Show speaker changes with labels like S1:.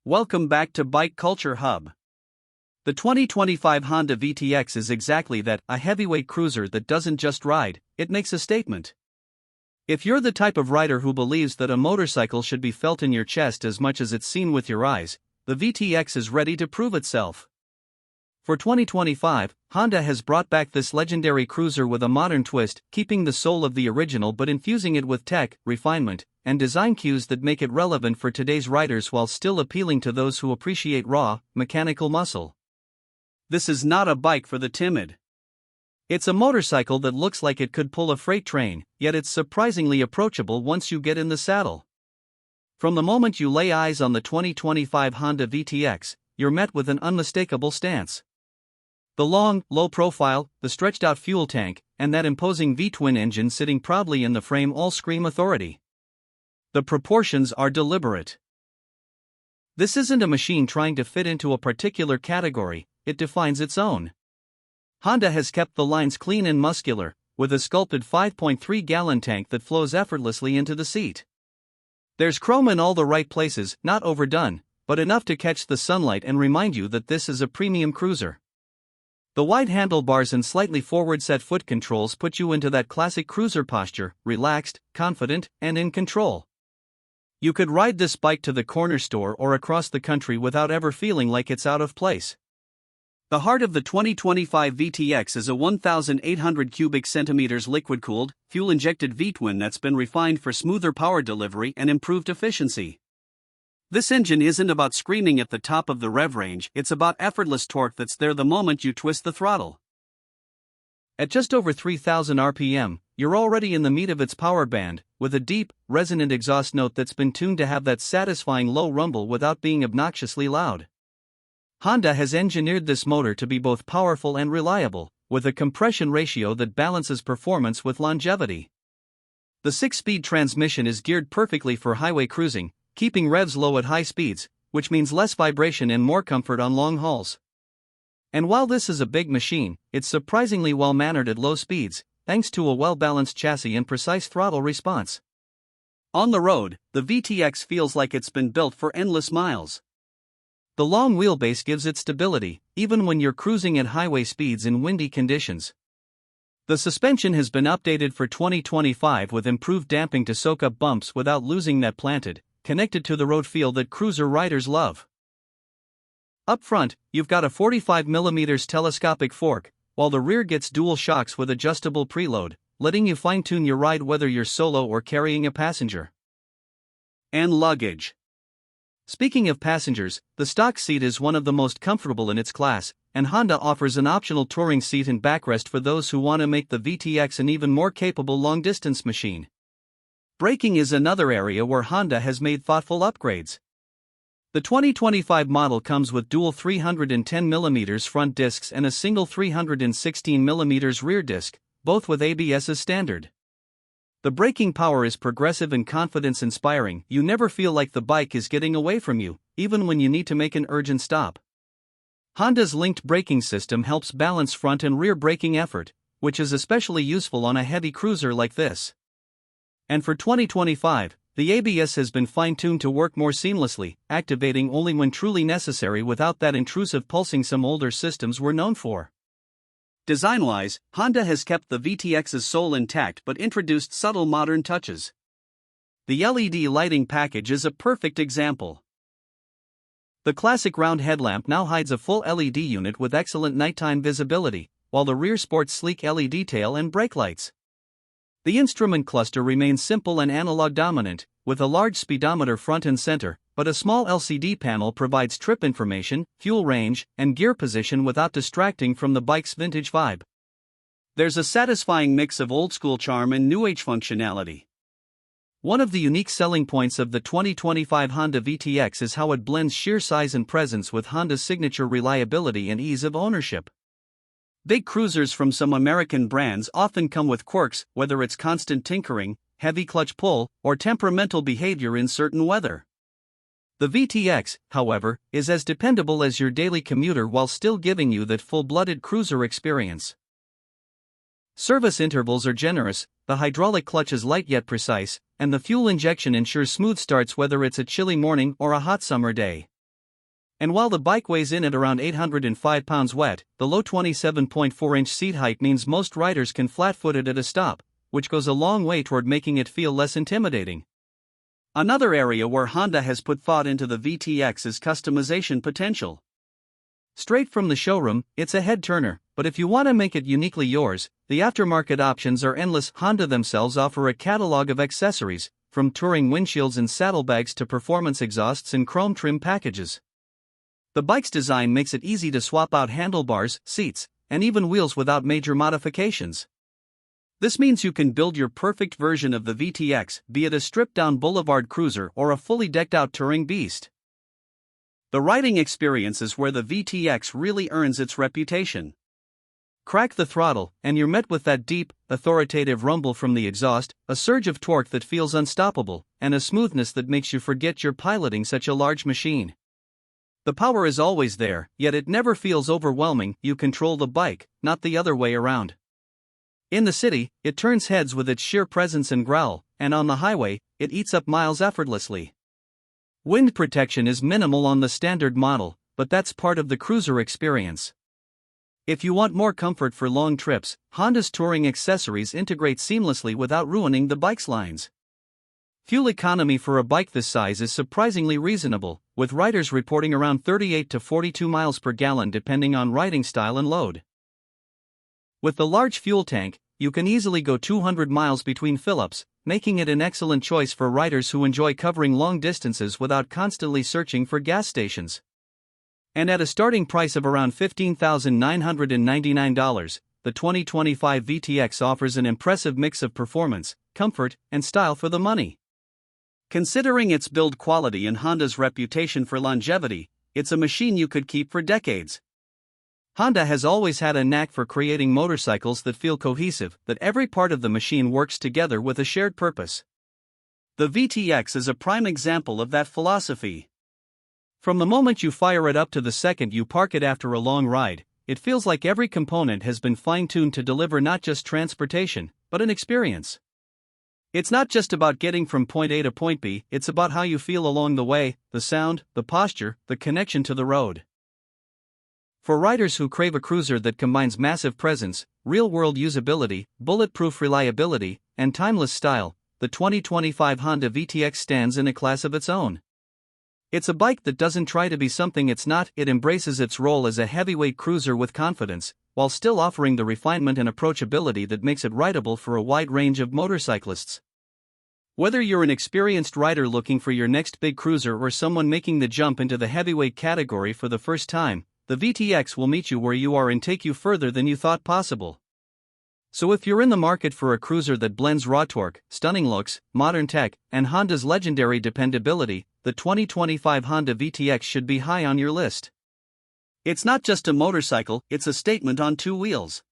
S1: Welcome back to Bike Culture Hub. The 2025 Honda VTX is exactly that, a heavyweight cruiser that doesn't just ride, it makes a statement. If you're the type of rider who believes that a motorcycle should be felt in your chest as much as it's seen with your eyes, the VTX is ready to prove itself. For 2025, Honda has brought back this legendary cruiser with a modern twist, keeping the soul of the original but infusing it with tech, refinement, and design cues that make it relevant for today's riders while still appealing to those who appreciate raw, mechanical muscle. This is not a bike for the timid. It's a motorcycle that looks like it could pull a freight train, yet it's surprisingly approachable once you get in the saddle. From the moment you lay eyes on the 2025 Honda VTX, you're met with an unmistakable stance. The long, low profile, the stretched-out fuel tank, and that imposing V-twin engine sitting proudly in the frame all scream authority. The proportions are deliberate. This isn't a machine trying to fit into a particular category, it defines its own. Honda has kept the lines clean and muscular, with a sculpted 5.3-gallon tank that flows effortlessly into the seat. There's chrome in all the right places, not overdone, but enough to catch the sunlight and remind you that this is a premium cruiser. The wide handlebars and slightly forward-set foot controls put you into that classic cruiser posture, relaxed, confident, and in control. You could ride this bike to the corner store or across the country without ever feeling like it's out of place. The heart of the 2025 VTX is a 1,800 cubic centimeters liquid-cooled, fuel-injected V-twin that's been refined for smoother power delivery and improved efficiency. This engine isn't about screaming at the top of the rev range, it's about effortless torque that's there the moment you twist the throttle. At just over 3,000 RPM, you're already in the meat of its power band, with a deep, resonant exhaust note that's been tuned to have that satisfying low rumble without being obnoxiously loud. Honda has engineered this motor to be both powerful and reliable, with a compression ratio that balances performance with longevity. The 6-speed transmission is geared perfectly for highway cruising, keeping revs low at high speeds, which means less vibration and more comfort on long hauls. And while this is a big machine, it's surprisingly well-mannered at low speeds, thanks to a well-balanced chassis and precise throttle response. On the road, the VTX feels like it's been built for endless miles. The long wheelbase gives it stability, even when you're cruising at highway speeds in windy conditions. The suspension has been updated for 2025 with improved damping to soak up bumps without losing that planted, connected to the road feel that cruiser riders love. Up front, you've got a 45mm telescopic fork, while the rear gets dual shocks with adjustable preload, letting you fine-tune your ride whether you're solo or carrying a passenger. And luggage. Speaking of passengers, the stock seat is one of the most comfortable in its class, and Honda offers an optional touring seat and backrest for those who want to make the VTX an even more capable long-distance machine. Braking is another area where Honda has made thoughtful upgrades. The 2025 model comes with dual 310mm front discs and a single 316mm rear disc, both with ABS as standard. The braking power is progressive and confidence-inspiring. You never feel like the bike is getting away from you, even when you need to make an urgent stop. Honda's linked braking system helps balance front and rear braking effort, which is especially useful on a heavy cruiser like this. And for 2025, the ABS has been fine-tuned to work more seamlessly, activating only when truly necessary without that intrusive pulsing some older systems were known for. Design-wise, Honda has kept the VTX's soul intact but introduced subtle modern touches. The LED lighting package is a perfect example. The classic round headlamp now hides a full LED unit with excellent nighttime visibility, while the rear sports sleek LED tail and brake lights. The instrument cluster remains simple and analog-dominant, with a large speedometer front and center, but a small LCD panel provides trip information, fuel range, and gear position without distracting from the bike's vintage vibe. There's a satisfying mix of old-school charm and new-age functionality. One of the unique selling points of the 2025 Honda VTX is how it blends sheer size and presence with Honda's signature reliability and ease of ownership. Big cruisers from some American brands often come with quirks, whether it's constant tinkering, heavy clutch pull, or temperamental behavior in certain weather. The VTX, however, is as dependable as your daily commuter while still giving you that full-blooded cruiser experience. Service intervals are generous, the hydraulic clutch is light yet precise, and the fuel injection ensures smooth starts whether it's a chilly morning or a hot summer day. And while the bike weighs in at around 805 pounds wet, the low 27.4-inch seat height means most riders can flat-foot it at a stop, which goes a long way toward making it feel less intimidating. Another area where Honda has put thought into the VTX is customization potential. Straight from the showroom, it's a head-turner, but if you want to make it uniquely yours, the aftermarket options are endless. Honda themselves offer a catalog of accessories, from touring windshields and saddlebags to performance exhausts and chrome trim packages. The bike's design makes it easy to swap out handlebars, seats, and even wheels without major modifications. This means you can build your perfect version of the VTX, be it a stripped-down boulevard cruiser or a fully decked-out touring beast. The riding experience is where the VTX really earns its reputation. Crack the throttle, and you're met with that deep, authoritative rumble from the exhaust, a surge of torque that feels unstoppable, and a smoothness that makes you forget you're piloting such a large machine. The power is always there, yet it never feels overwhelming. You control the bike, not the other way around. In the city, it turns heads with its sheer presence and growl, and on the highway, it eats up miles effortlessly. Wind protection is minimal on the standard model, but that's part of the cruiser experience. If you want more comfort for long trips, Honda's touring accessories integrate seamlessly without ruining the bike's lines. Fuel economy for a bike this size is surprisingly reasonable, with riders reporting around 38 to 42 miles per gallon depending on riding style and load. With the large fuel tank, you can easily go 200 miles between fill-ups, making it an excellent choice for riders who enjoy covering long distances without constantly searching for gas stations. And at a starting price of around $15,999, the 2025 VTX offers an impressive mix of performance, comfort, and style for the money. Considering its build quality and Honda's reputation for longevity, it's a machine you could keep for decades. Honda has always had a knack for creating motorcycles that feel cohesive, that every part of the machine works together with a shared purpose. The VTX is a prime example of that philosophy. From the moment you fire it up to the second you park it after a long ride, it feels like every component has been fine-tuned to deliver not just transportation, but an experience. It's not just about getting from point A to point B, it's about how you feel along the way, the sound, the posture, the connection to the road. For riders who crave a cruiser that combines massive presence, real-world usability, bulletproof reliability, and timeless style, the 2025 Honda VTX stands in a class of its own. It's a bike that doesn't try to be something it's not, it embraces its role as a heavyweight cruiser with confidence, while still offering the refinement and approachability that makes it rideable for a wide range of motorcyclists. Whether you're an experienced rider looking for your next big cruiser or someone making the jump into the heavyweight category for the first time, the VTX will meet you where you are and take you further than you thought possible. So if you're in the market for a cruiser that blends raw torque, stunning looks, modern tech, and Honda's legendary dependability, the 2025 Honda VTX should be high on your list. It's not just a motorcycle, it's a statement on two wheels.